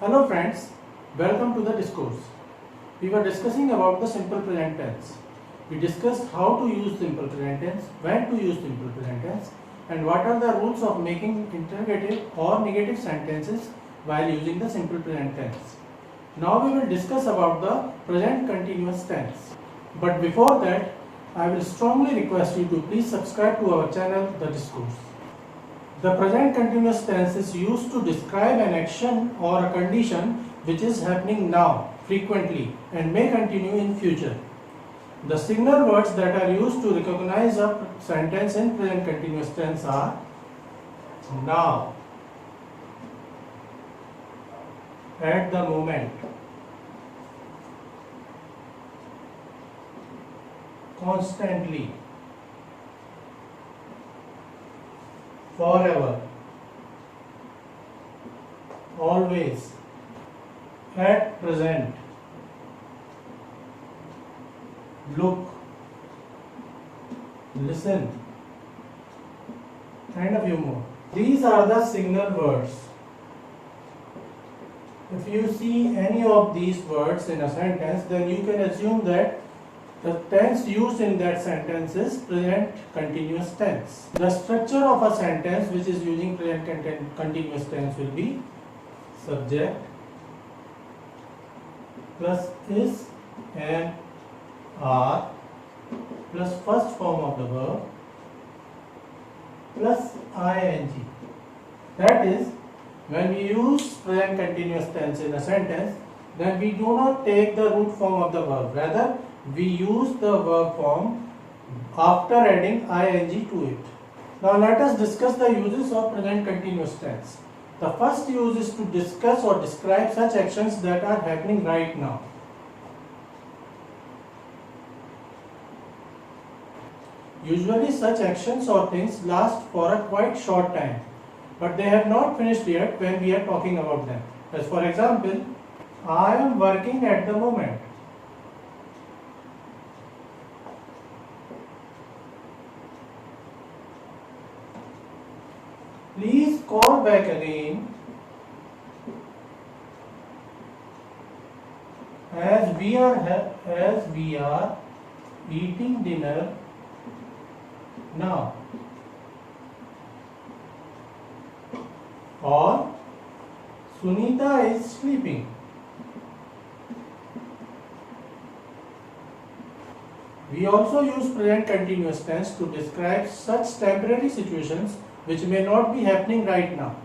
Hello friends, welcome to the discourse. We were discussing about the simple present tense. We discussed how to use simple present tense, when to use simple present tense, and what are the rules of making interrogative or negative sentences while using the simple present tense. Now we will discuss about the present continuous tense. But before that, I will strongly request you to please subscribe to our channel, The Discourse. The present continuous tense is used to describe an action or a condition which is happening now, frequently, and may continue in future. The signal words that are used to recognize a sentence in present continuous tense are now, at the moment, constantly, forever, always, at present, look, listen, and a few more. These are the signal words. If you see any of these words in a sentence, then you can assume that the tense used in that sentence is present continuous tense. The structure of a sentence which is using present continuous tense will be subject plus is, am, are plus first form of the verb plus ing. That is, when we use present continuous tense in a sentence, then we do not take the root form of the verb. Rather, we use the verb form after adding ing to it. Now let us discuss the uses of present continuous tense. The first use is to discuss or describe such actions that are happening right now. Usually such actions or things last for a quite short time, but they have not finished yet when we are talking about them. As for example, I am working at the moment. Please call back again as we are eating dinner now. Or Sunita is sleeping. We also use present continuous tense to describe such temporary situations which may not be happening right now.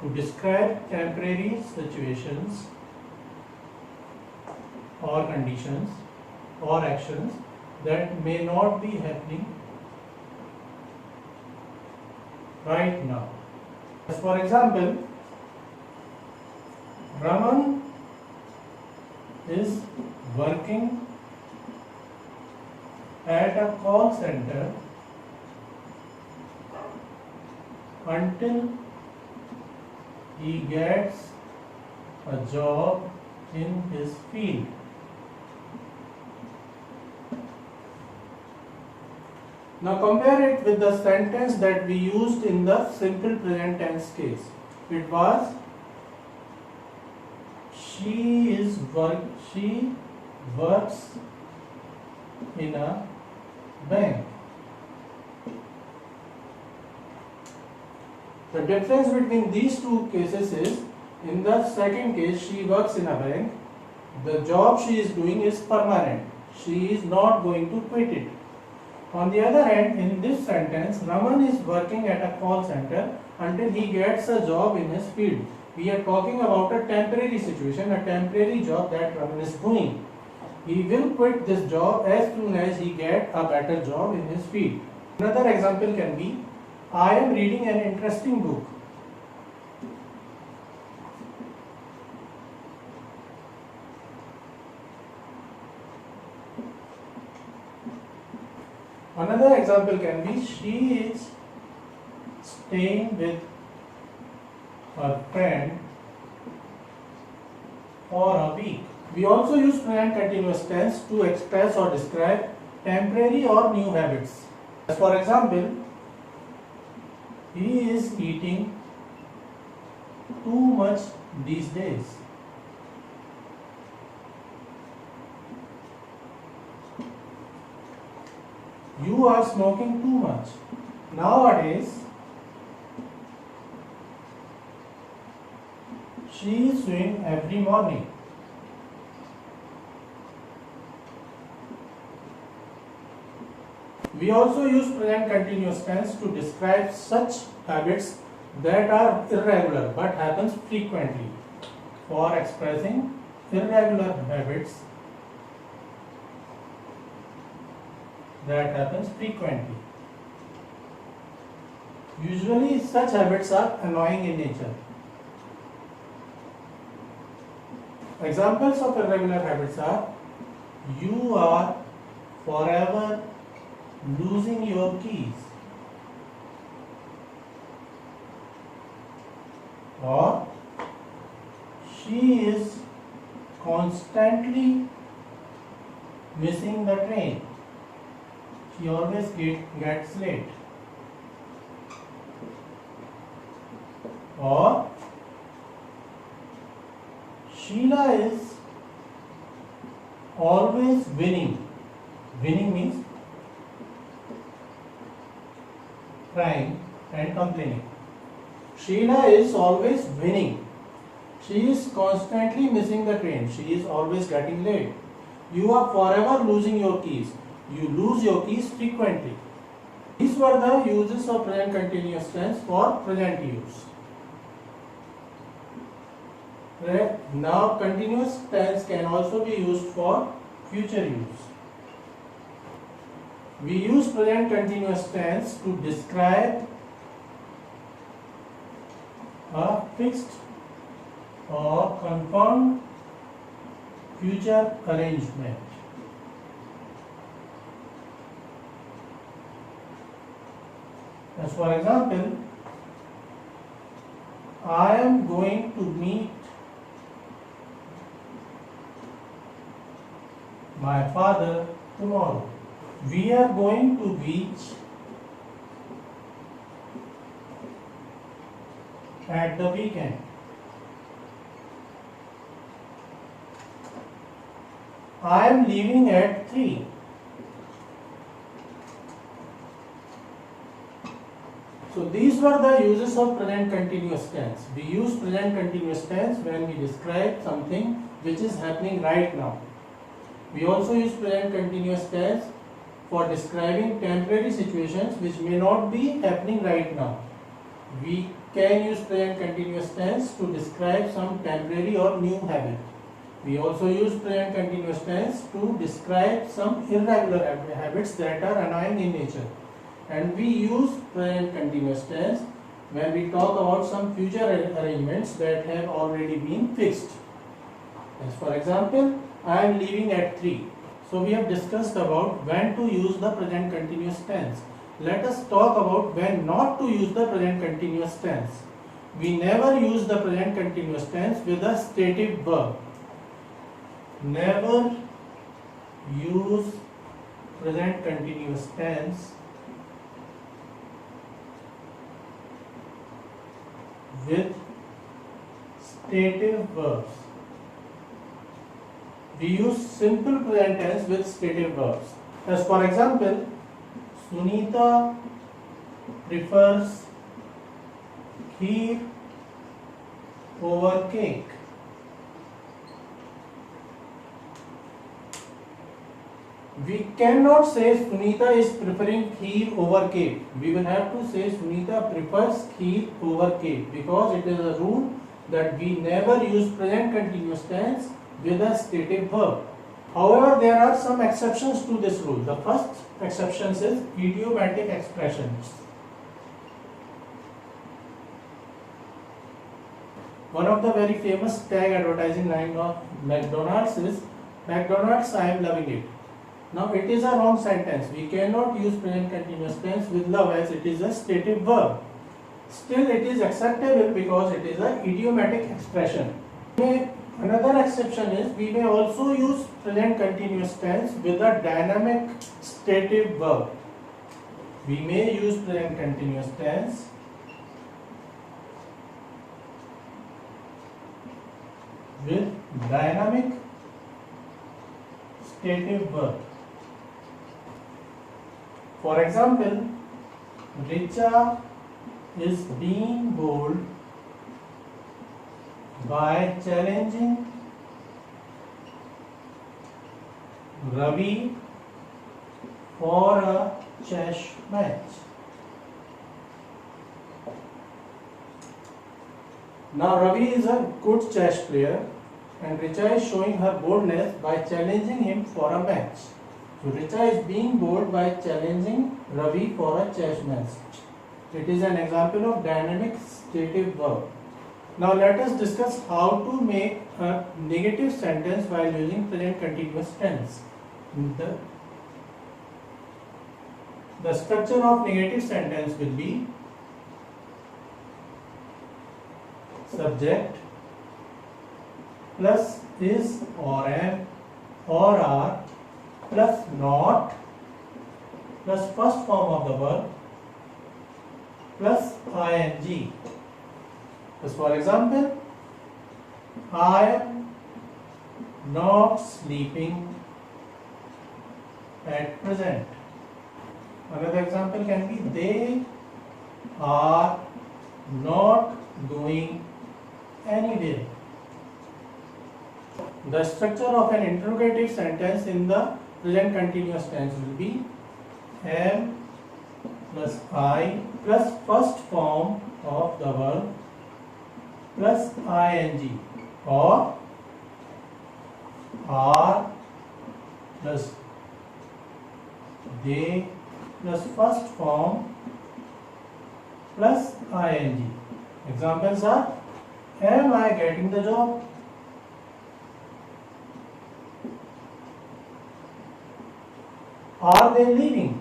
To describe temporary situations or conditions or actions that may not be happening right now. As for example, Raman is working at a call center until he gets a job in his field. Now compare it with the sentence that we used in the simple present tense case. It was she works in a bank. The difference between these two cases is, in the second case she works in a bank, the job she is doing is permanent. She is not going to quit it. On the other hand, in this sentence, Raman is working at a call center until he gets a job in his field. We are talking about a temporary situation, a temporary job that Raman is doing. He will quit this job as soon as he gets a better job in his field. Another example can be, I am reading an interesting book. Another example can be, she is staying with her friend for a week. We also use present continuous tense to express or describe temporary or new habits. For example, he is eating too much these days. You are smoking too much. Nowadays, she is sewing every morning. We also use present continuous tense to describe such habits that are irregular but happens frequently. For expressing irregular habits that happens frequently. Usually such habits are annoying in nature. Examples of irregular habits are: you are forever losing your keys, or she is constantly missing the train. She always gets late. Or Sheila is always winning. Winning means crying and complaining. Sheila is always winning. She is constantly missing the train. She is always getting late. You are forever losing your keys. You lose your keys frequently. These were the uses of present continuous tense for present use. Now continuous tense can also be used for future use. We use present continuous tense to describe a fixed or confirmed future arrangement. As for example, I am going to meet my father tomorrow. We are going to beach at the weekend. I am leaving at 3. So these were the uses of present continuous tense. We use present continuous tense when we describe something which is happening right now. We also use present continuous tense for describing temporary situations which may not be happening right now. We can use present continuous tense to describe some temporary or new habit. We also use present continuous tense to describe some irregular habits that are annoying in nature. And we use present continuous tense when we talk about some future arrangements that have already been fixed. As for example, I am leaving at 3. So we have discussed about when to use the present continuous tense. Let us talk about when not to use the present continuous tense. We never use the present continuous tense with a stative verb. Never use present continuous tense with stative verbs. We use simple present tense with stative verbs. As for example, Sunita prefers kheer over cake. We cannot say Sunita is preferring kheer over cake. We will have to say Sunita prefers kheer over cake, because it is a rule that we never use present continuous tense with a stative verb. However, there are some exceptions to this rule. The first exception is idiomatic expressions. One of the very famous tag advertising line of McDonald's is McDonald's, I am loving it. Now it is a wrong sentence. We cannot use present continuous tense with love, as it is a stative verb. Still it is acceptable because it is an idiomatic expression. Another exception is we may also use present continuous tense with a dynamic stative verb. We may use present continuous tense with dynamic stative verb. For example, Richa is being bold by challenging Ravi for a chess match. Now Ravi is a good chess player and Richa is showing her boldness by challenging him for a match. So Richa is being bold by challenging Ravi for a chess match. It is an example of dynamic stative verb. Now let us discuss how to make a negative sentence while using present continuous tense. The structure of negative sentence will be subject plus is or am or are plus not plus first form of the verb plus ing. As for example, I am not sleeping at present. Another example can be they are not going anywhere. The structure of an interrogative sentence in the present continuous tense will be am plus I plus first form of the verb plus ing or are plus they plus first form plus ing. Examples are am I getting the job? Are they leaving?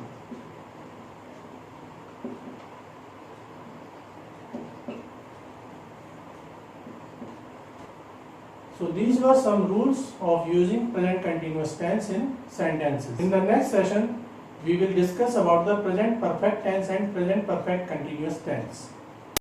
So these were some rules of using present continuous tense in sentences. In the next session, we will discuss about the present perfect tense and present perfect continuous tense.